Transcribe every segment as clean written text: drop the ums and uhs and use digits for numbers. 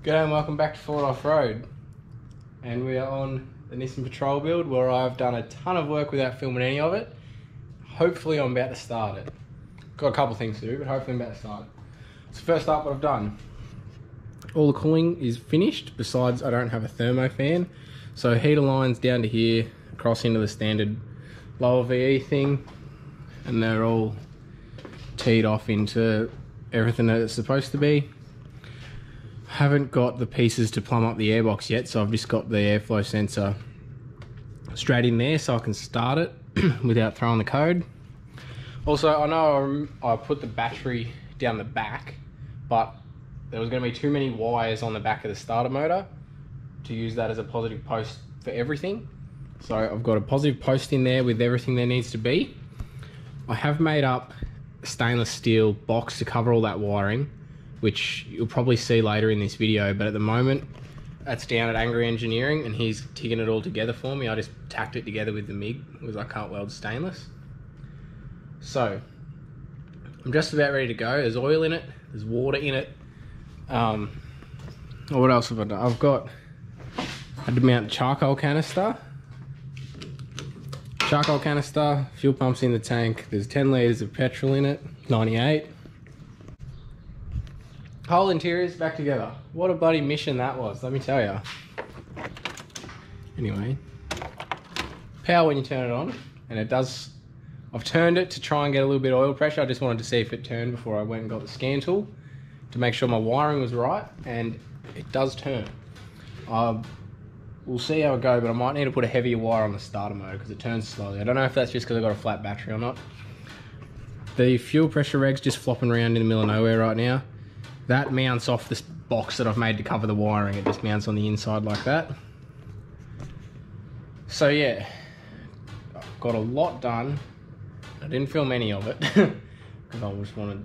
G'day and welcome back to Ford Off-Road, and we are on the Nissan Patrol build where I've done a ton of work without filming any of it. Hopefully I'm about to start it. Got a couple things to do, but hopefully I'm about to start it. So first up, what I've done. All the cooling is finished, besides I don't have a thermo fan. So heater lines down to here, across into the standard lower VE thing, and they're all teed off into everything that it's supposed to be. Haven't got the pieces to plumb up the airbox yet, so I've just got the airflow sensor straight in there so I can start it without throwing the code. Also, I know I put the battery down the back, but there was going to be too many wires on the back of the starter motor to use that as a positive post for everything. So I've got a positive post in there with everything there needs to be. I have made up a stainless steel box to cover all that wiring, which you'll probably see later in this video, but at the moment that's down at Angry Engineering and he's tigging it all together for me. I just tacked it together with the MIG because I can't weld stainless. So I'm just about ready to go. There's oil in it, there's water in it. What else have I done? I had to mount a charcoal canister, fuel pumps in the tank, there's 10 litres of petrol in it, 98. Whole interior's back together. What a bloody mission that was, let me tell you. Anyway, power when you turn it on, and it does. I've turned it to try and get a little bit of oil pressure. I just wanted to see if it turned before I went and got the scan tool to make sure my wiring was right, and it does turn. We'll see how it goes, but I might need to put a heavier wire on the starter motor because it turns slowly. I don't know if that's just because I've got a flat battery or not. The fuel pressure reg's just flopping around in the middle of nowhere right now. That mounts off this box that I've made to cover the wiring. It just mounts on the inside like that. So yeah, I've got a lot done. I didn't film any of it because I just wanted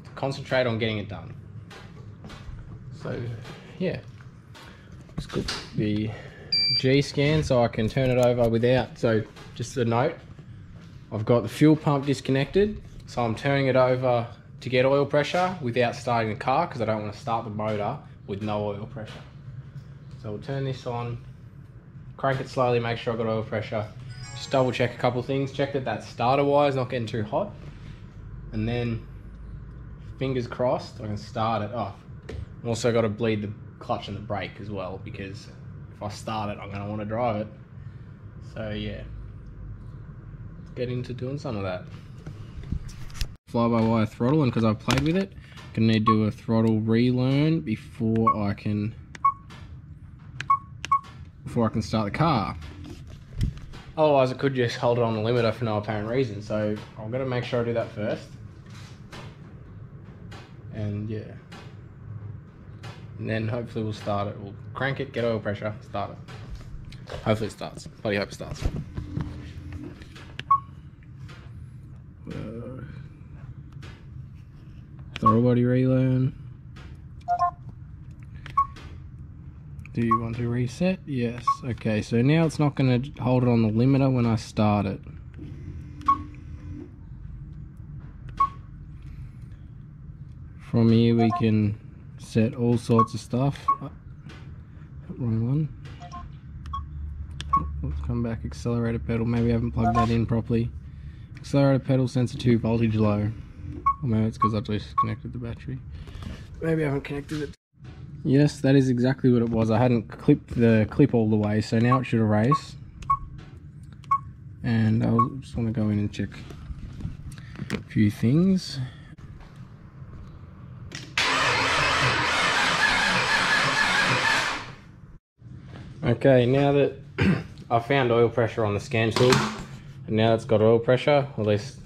to concentrate on getting it done. So yeah, just got the G scan so I can turn it over without. So just a note, I've got the fuel pump disconnected, so I'm turning it over to get oil pressure without starting the car because I don't want to start the motor with no oil pressure. So we'll turn this on, crank it slowly, make sure I've got oil pressure, just double check a couple things, check that starter wire is not getting too hot, and then fingers crossed I can start it off. I've also got to bleed the clutch and the brake as well because if I start it I'm going to want to drive it. So yeah, let's get into doing some of that. Fly-by-wire throttle, and because I've played with it, gonna need to do a throttle relearn before I can start the car. Otherwise I could just hold it on the limiter for no apparent reason, so I'm gonna make sure I do that first. And yeah, and then hopefully we'll start it. We'll crank it, get oil pressure, start it. Hopefully it starts. Bloody hope it starts. Throttle body relearn. Do you want to reset? Yes. Okay, so now it's not going to hold it on the limiter when I start it. From here we can set all sorts of stuff. Wrong one. Let's come back. Accelerator pedal. Maybe I haven't plugged that in properly. Accelerator pedal sensor 2 voltage low. Or maybe it's because I just connected the battery. Maybe I haven't connected it. Yes, that is exactly what it was. I hadn't clipped the clip all the way, so now it should erase. And I just want to go in and check a few things. Okay, now that I found oil pressure on the scan tool, and now it's got oil pressure, or at least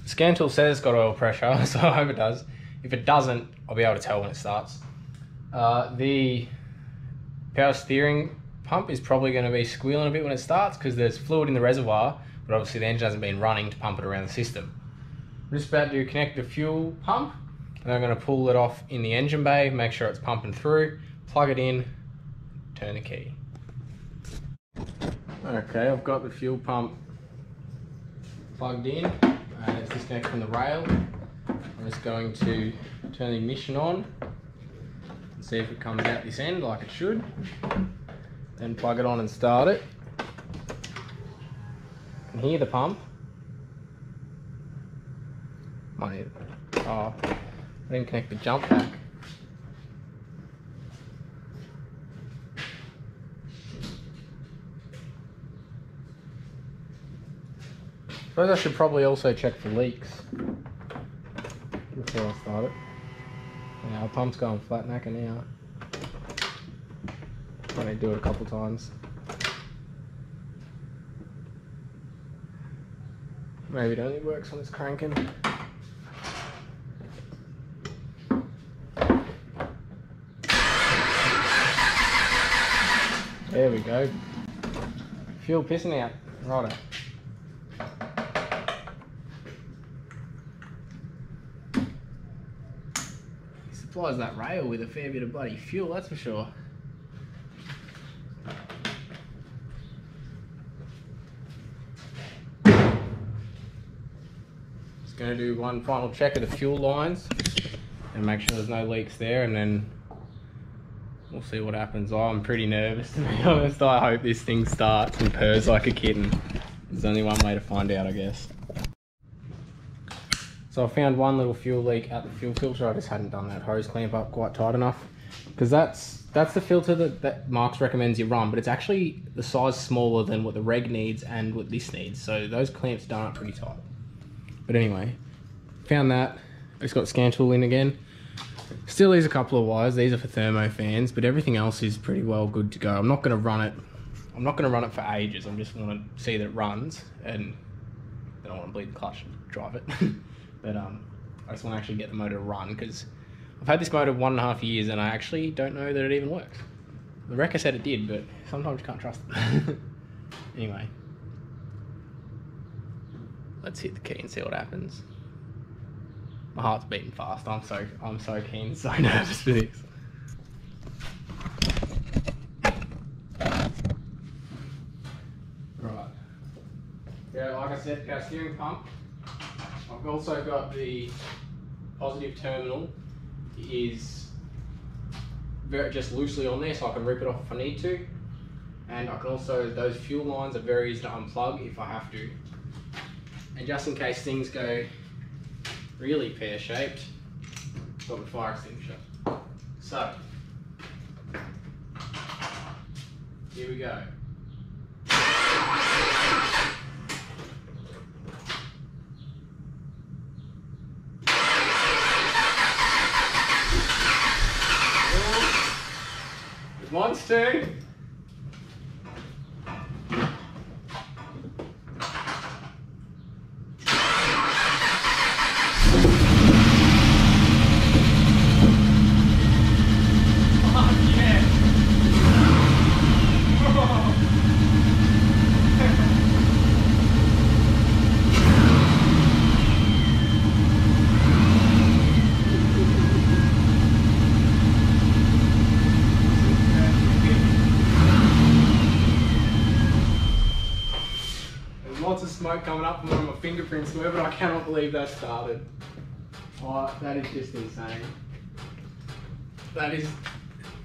the scan tool says it's got oil pressure, so I hope it does. If it doesn't, I'll be able to tell when it starts. The power steering pump is probably going to be squealing a bit when it starts because there's fluid in the reservoir, but obviously the engine hasn't been running to pump it around the system. I'm just about to connect the fuel pump, and I'm going to pull it off in the engine bay, make sure it's pumping through, plug it in, turn the key. Okay, I've got the fuel pump plugged in. It's disconnected from the rail. I'm just going to turn the ignition on and see if it comes out this end like it should. Then plug it on and start it. You can hear the pump. Might need, oh, I didn't connect the jump pack. Suppose I should probably also check for leaks before I start it. Yeah, our pump's going flat knacker now. I need to do it a couple times. Maybe it only works when it's cranking. There we go. Fuel pissing out. Righto. He supplies that rail with a fair bit of bloody fuel, that's for sure. Just going to do one final check of the fuel lines and make sure there's no leaks there, and then we'll see what happens. Oh, I'm pretty nervous, to be honest. I hope this thing starts and purrs like a kitten. There's only one way to find out, I guess. So I found one little fuel leak at the fuel filter. I just hadn't done that hose clamp up quite tight enough, because that's the filter that Marks recommends you run, but it's actually the size smaller than what the reg needs and what this needs. So those clamps done up pretty tight. But anyway, found that. It's got scan tool in again. Still is a couple of wires. These are for thermo fans, but everything else is pretty well good to go. I'm not going to run it for ages. I just want to see that it runs, and then I want to bleed the clutch and drive it. But I just want to actually get the motor to run, because I've had this motor 1.5 years and I actually don't know that it even works. The wrecker said it did, but sometimes you can't trust it. Anyway, let's hit the key and see what happens. My heart's beating fast. I'm so keen, so nervous for this. Right. Yeah, like I said, our steering pump. I've also got the positive terminal is just loosely on there, so I can rip it off if I need to. And I can also, those fuel lines are very easy to unplug if I have to. And just in case things go really pear-shaped, got my fire extinguisher. So, here we go. It wants to. Lots of smoke coming up from where my fingerprints were, but I cannot believe that started. Oh, that is just insane. That is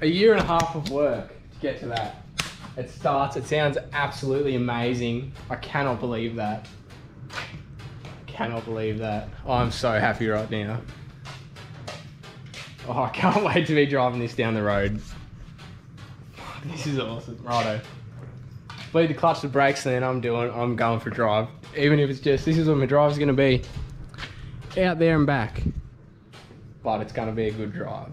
a 1.5 years of work to get to that. It starts, it sounds absolutely amazing. I cannot believe that. Cannot believe that. Oh, I'm so happy right now. Oh, I can't wait to be driving this down the road. This is awesome. Righto. Bleed the clutch to brakes, then I'm going for a drive. Even if it's just, this is what my drive's gonna be. Out there and back. But it's gonna be a good drive.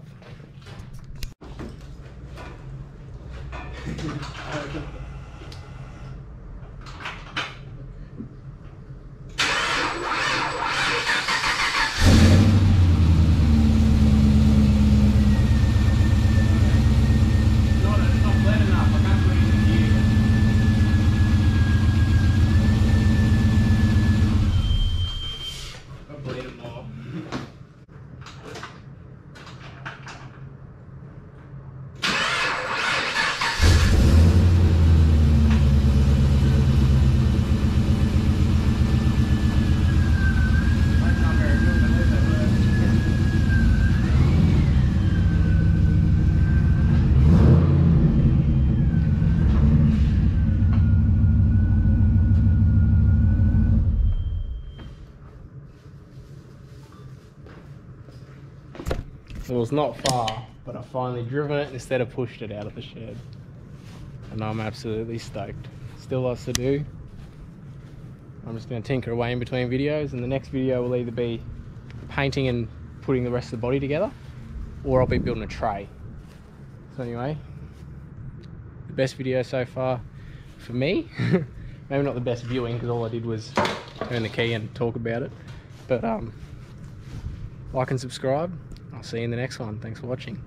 It was not far, but I finally driven it instead of pushed it out of the shed. And I'm absolutely stoked. Still lots to do. I'm just going to tinker away in between videos, and the next video will either be painting and putting the rest of the body together, or I'll be building a tray. So anyway, the best video so far for me. Maybe not the best viewing, because all I did was turn the key and talk about it. But like and subscribe. I'll see you in the next one. Thanks for watching.